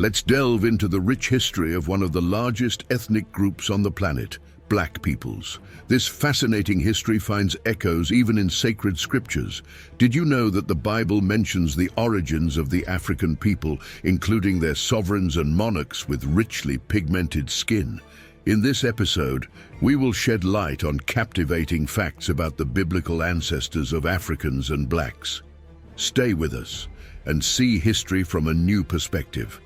Let's delve into the rich history of one of the largest ethnic groups on the planet, Black peoples. This fascinating history finds echoes even in sacred scriptures. Did you know that the Bible mentions the origins of the African people, including their sovereigns and monarchs with richly pigmented skin? In this episode, we will shed light on captivating facts about the biblical ancestors of Africans and Blacks. Stay with us and see history from a new perspective.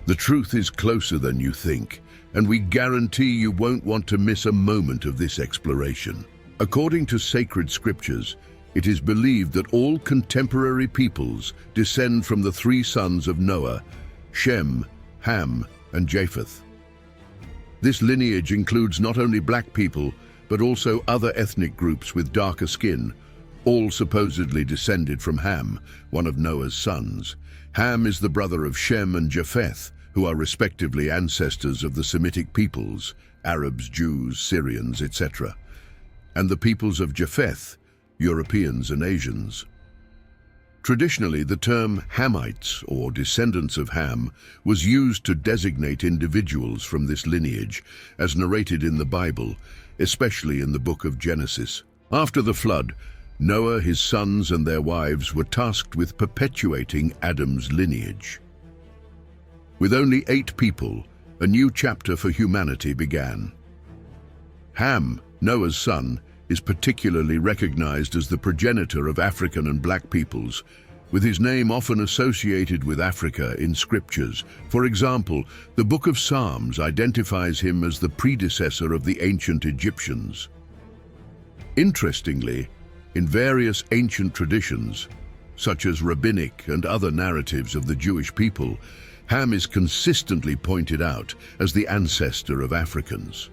The truth is closer than you think, and we guarantee you won't want to miss a moment of this exploration. According to sacred scriptures, it is believed that all contemporary peoples descend from the three sons of Noah, Shem, Ham, and Japheth. This lineage includes not only black people, but also other ethnic groups with darker skin, all supposedly descended from Ham, one of Noah's sons. Ham is the brother of Shem and Japheth, who are respectively ancestors of the Semitic peoples, Arabs, Jews, Syrians, etc., and the peoples of Japheth, Europeans and Asians. Traditionally, the term Hamites, or descendants of Ham, was used to designate individuals from this lineage, as narrated in the Bible, especially in the book of Genesis. After the flood, Noah, his sons and their wives were tasked with perpetuating Adam's lineage. With only 8 people, a new chapter for humanity began. Ham, Noah's son, is particularly recognized as the progenitor of African and Black peoples, with his name often associated with Africa in scriptures. For example, the Book of Psalms identifies him as the predecessor of the ancient Egyptians. Interestingly, in various ancient traditions, such as rabbinic and other narratives of the Jewish people, Ham is consistently pointed out as the ancestor of Africans.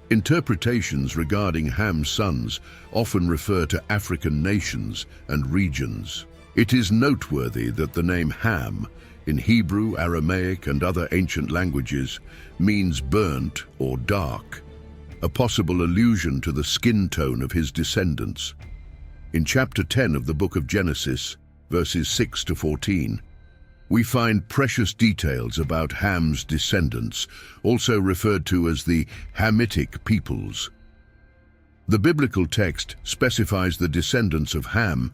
Interpretations regarding Ham's sons often refer to African nations and regions. It is noteworthy that the name Ham, in Hebrew, Aramaic, and other ancient languages, means burnt or dark, a possible allusion to the skin tone of his descendants. In chapter 10 of the book of Genesis, verses 6 to 14, we find precious details about Ham's descendants, also referred to as the Hamitic peoples. The biblical text specifies the descendants of Ham,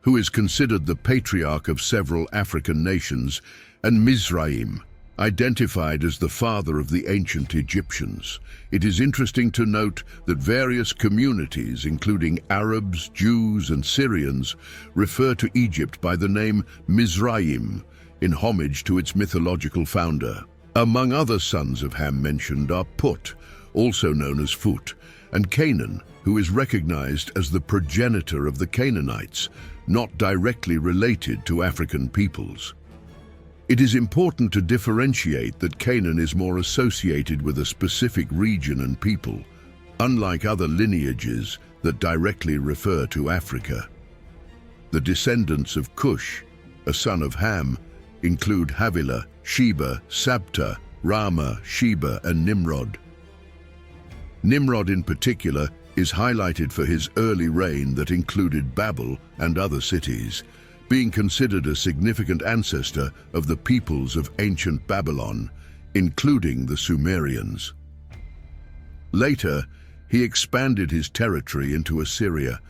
who is considered the patriarch of several African nations, and Mizraim, identified as the father of the ancient Egyptians. It is interesting to note that various communities, including Arabs, Jews, and Syrians, refer to Egypt by the name Mizraim, in homage to its mythological founder. Among other sons of Ham mentioned are Put, also known as Phut, and Canaan, who is recognized as the progenitor of the Canaanites, not directly related to African peoples. It is important to differentiate that Canaan is more associated with a specific region and people, unlike other lineages that directly refer to Africa. The descendants of Cush, a son of Ham, include Havilah, Sheba, Sabta, Rama, Sheba, and Nimrod. Nimrod in particular is highlighted for his early reign that included Babel and other cities, being considered a significant ancestor of the peoples of ancient Babylon, including the Sumerians. Later, he expanded his territory into Assyria,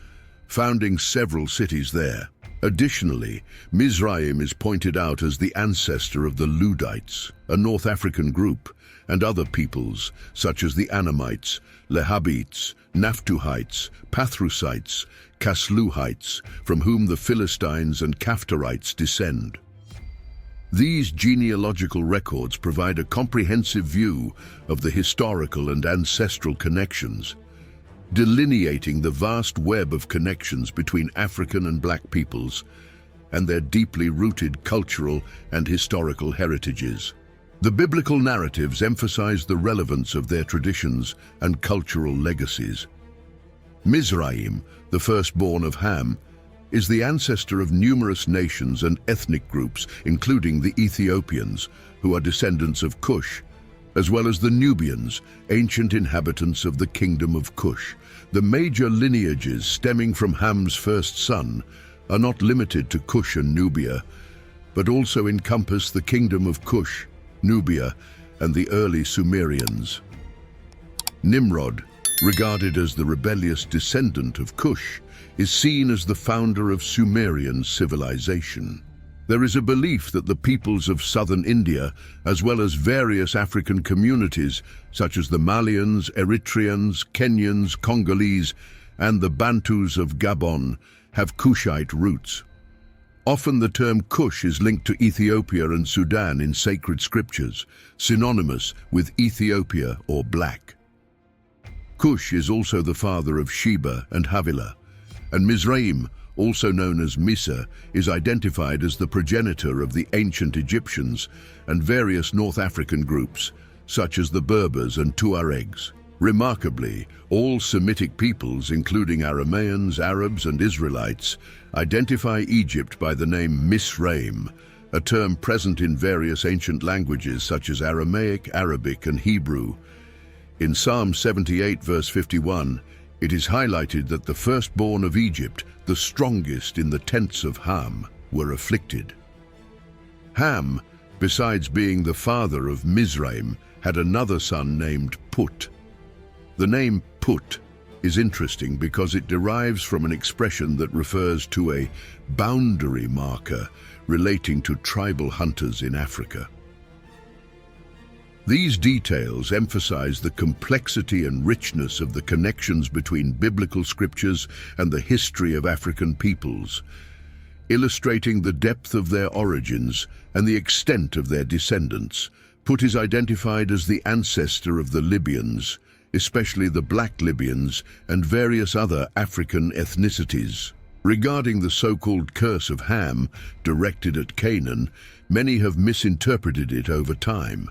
founding several cities there. Additionally, Mizraim is pointed out as the ancestor of the Ludites, a North African group, and other peoples such as the Anamites, Lehabites, Naphtuhites, Pathrusites, Casluhites, from whom the Philistines and Caphtorites descend. These genealogical records provide a comprehensive view of the historical and ancestral connections, delineating the vast web of connections between African and Black peoples and their deeply rooted cultural and historical heritages. The biblical narratives emphasize the relevance of their traditions and cultural legacies. Mizraim, the firstborn of Ham, is the ancestor of numerous nations and ethnic groups, including the Ethiopians, who are descendants of Cush, as well as the Nubians, ancient inhabitants of the Kingdom of Cush. The major lineages stemming from Ham's first son are not limited to Cush and Nubia, but also encompass the kingdom of Cush, Nubia, and the early Sumerians. Nimrod, regarded as the rebellious descendant of Cush, is seen as the founder of Sumerian civilization. There is a belief that the peoples of southern India, as well as various African communities such as the Malians, Eritreans, Kenyans, Congolese, and the Bantus of Gabon, have Kushite roots. Often the term Cush is linked to Ethiopia and Sudan in sacred scriptures, synonymous with Ethiopia or black. Cush is also the father of Sheba and Havilah, and Mizraim, also known as Misa, is identified as the progenitor of the ancient Egyptians and various North African groups, such as the Berbers and Tuaregs. Remarkably, all Semitic peoples, including Aramaeans, Arabs, and Israelites, identify Egypt by the name Misraim, a term present in various ancient languages such as Aramaic, Arabic, and Hebrew. In Psalm 78, verse 51, it is highlighted that the firstborn of Egypt, the strongest in the tents of Ham, were afflicted. Ham, besides being the father of Mizraim, had another son named Put. The name Put is interesting because it derives from an expression that refers to a boundary marker relating to tribal hunters in Africa. These details emphasize the complexity and richness of the connections between biblical scriptures and the history of African peoples, illustrating the depth of their origins and the extent of their descendants. Put is identified as the ancestor of the Libyans, especially the Black Libyans and various other African ethnicities. Regarding the so-called Curse of Ham, directed at Canaan, many have misinterpreted it over time.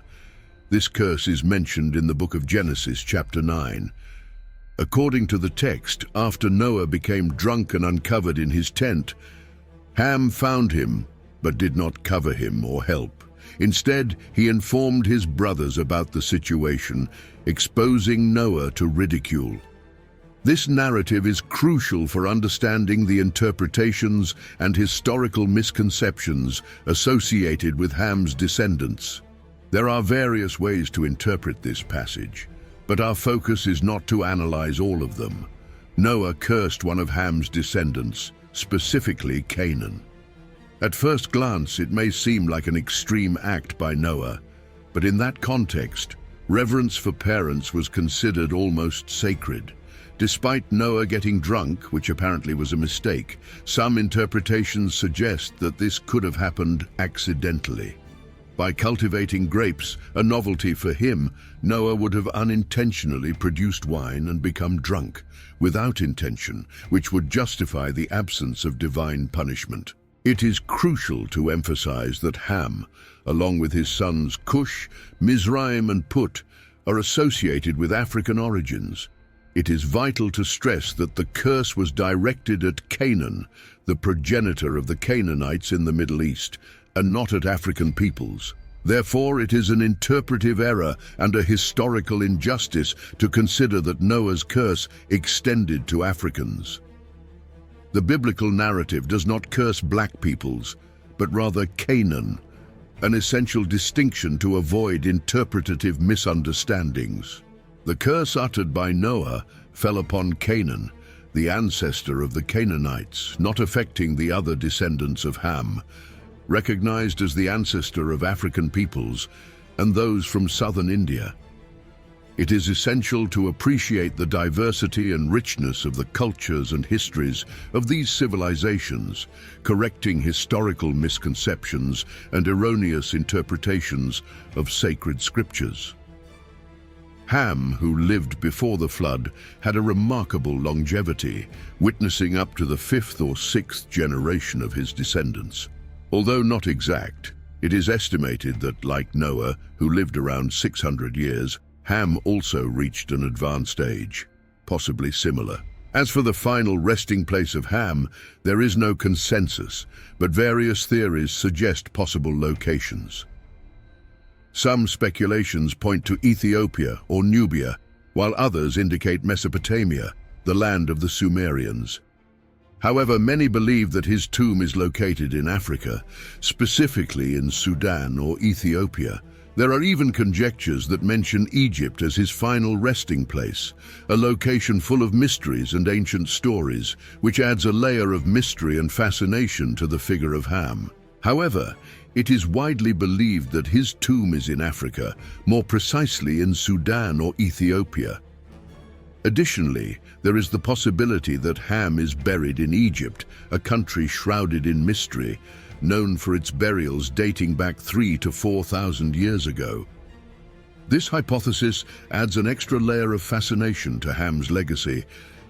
This curse is mentioned in the book of Genesis, chapter 9. According to the text, after Noah became drunk and uncovered in his tent, Ham found him, but did not cover him or help. Instead, he informed his brothers about the situation, exposing Noah to ridicule. This narrative is crucial for understanding the interpretations and historical misconceptions associated with Ham's descendants. There are various ways to interpret this passage, but our focus is not to analyze all of them. Noah cursed one of Ham's descendants, specifically Canaan. At first glance, it may seem like an extreme act by Noah, but in that context, reverence for parents was considered almost sacred. Despite Noah getting drunk, which apparently was a mistake, some interpretations suggest that this could have happened accidentally. By cultivating grapes, a novelty for him, Noah would have unintentionally produced wine and become drunk, without intention, which would justify the absence of divine punishment. It is crucial to emphasize that Ham, along with his sons Cush, Mizraim, and Put, are associated with African origins. It is vital to stress that the curse was directed at Canaan, the progenitor of the Canaanites in the Middle East, and not at African peoples. Therefore, it is an interpretive error and a historical injustice to consider that Noah's curse extended to Africans. The biblical narrative does not curse black peoples, but rather Canaan, an essential distinction to avoid interpretative misunderstandings. The curse uttered by Noah fell upon Canaan, the ancestor of the Canaanites, not affecting the other descendants of Ham, recognized as the ancestor of African peoples and those from southern India. It is essential to appreciate the diversity and richness of the cultures and histories of these civilizations, correcting historical misconceptions and erroneous interpretations of sacred scriptures. Ham, who lived before the flood, had a remarkable longevity, witnessing up to the 5th or 6th generation of his descendants. Although not exact, it is estimated that, like Noah, who lived around 600 years, Ham also reached an advanced age, possibly similar. As for the final resting place of Ham, there is no consensus, but various theories suggest possible locations. Some speculations point to Ethiopia or Nubia, while others indicate Mesopotamia, the land of the Sumerians. However, many believe that his tomb is located in Africa, specifically in Sudan or Ethiopia. There are even conjectures that mention Egypt as his final resting place, a location full of mysteries and ancient stories, which adds a layer of mystery and fascination to the figure of Ham. However, it is widely believed that his tomb is in Africa, more precisely in Sudan or Ethiopia. Additionally, there is the possibility that Ham is buried in Egypt, a country shrouded in mystery, known for its burials dating back 3,000 to 4,000 years ago. This hypothesis adds an extra layer of fascination to Ham's legacy,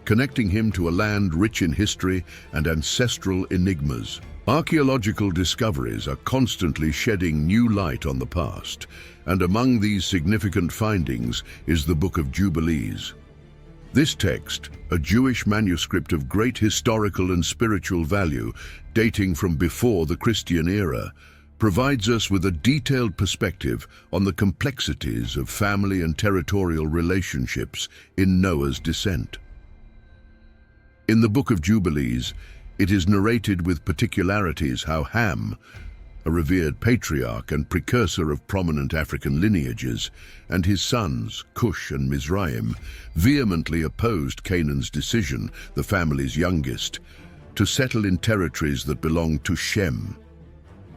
connecting him to a land rich in history and ancestral enigmas. Archaeological discoveries are constantly shedding new light on the past, and among these significant findings is the Book of Jubilees. This text, a Jewish manuscript of great historical and spiritual value, dating from before the Christian era, provides us with a detailed perspective on the complexities of family and territorial relationships in Noah's descent. In the Book of Jubilees, it is narrated with particularities how Ham, a revered patriarch and precursor of prominent African lineages, and his sons, Cush and Mizraim, vehemently opposed Canaan's decision, the family's youngest, to settle in territories that belonged to Shem,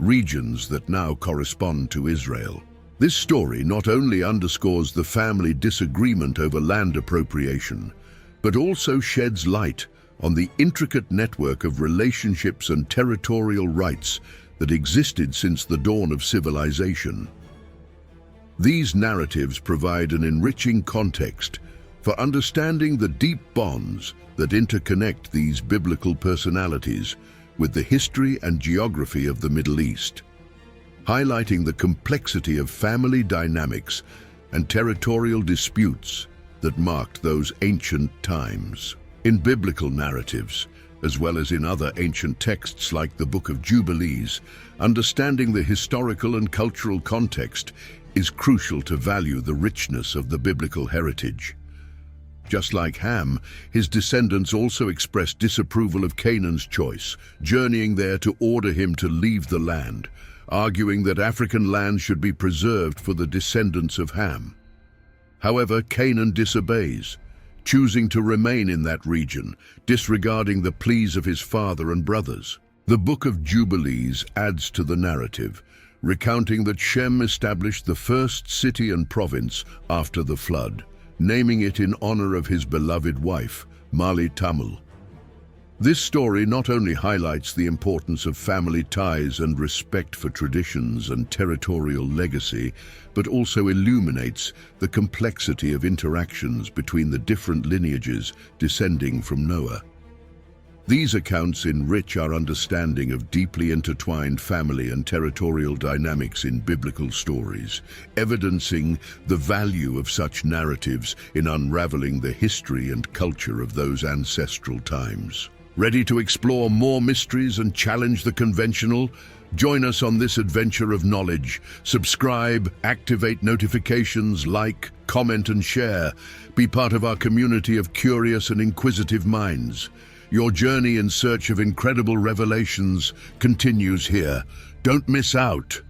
regions that now correspond to Israel. This story not only underscores the family disagreement over land appropriation, but also sheds light on the intricate network of relationships and territorial rights that existed since the dawn of civilization. These narratives provide an enriching context for understanding the deep bonds that interconnect these biblical personalities with the history and geography of the Middle East, highlighting the complexity of family dynamics and territorial disputes that marked those ancient times. In biblical narratives, as well as in other ancient texts like the Book of Jubilees, understanding the historical and cultural context is crucial to value the richness of the biblical heritage. Just like Ham, his descendants also expressed disapproval of Canaan's choice, journeying there to order him to leave the land, arguing that African land should be preserved for the descendants of Ham. However, Canaan disobeys, choosing to remain in that region, disregarding the pleas of his father and brothers. The Book of Jubilees adds to the narrative, recounting that Shem established the first city and province after the flood, naming it in honor of his beloved wife, Mali Tamil. This story not only highlights the importance of family ties and respect for traditions and territorial legacy, but also illuminates the complexity of interactions between the different lineages descending from Noah. These accounts enrich our understanding of deeply intertwined family and territorial dynamics in biblical stories, evidencing the value of such narratives in unraveling the history and culture of those ancestral times. Ready to explore more mysteries and challenge the conventional? Join us on this adventure of knowledge. Subscribe, activate notifications, like, comment and share. Be part of our community of curious and inquisitive minds. Your journey in search of incredible revelations continues here. Don't miss out.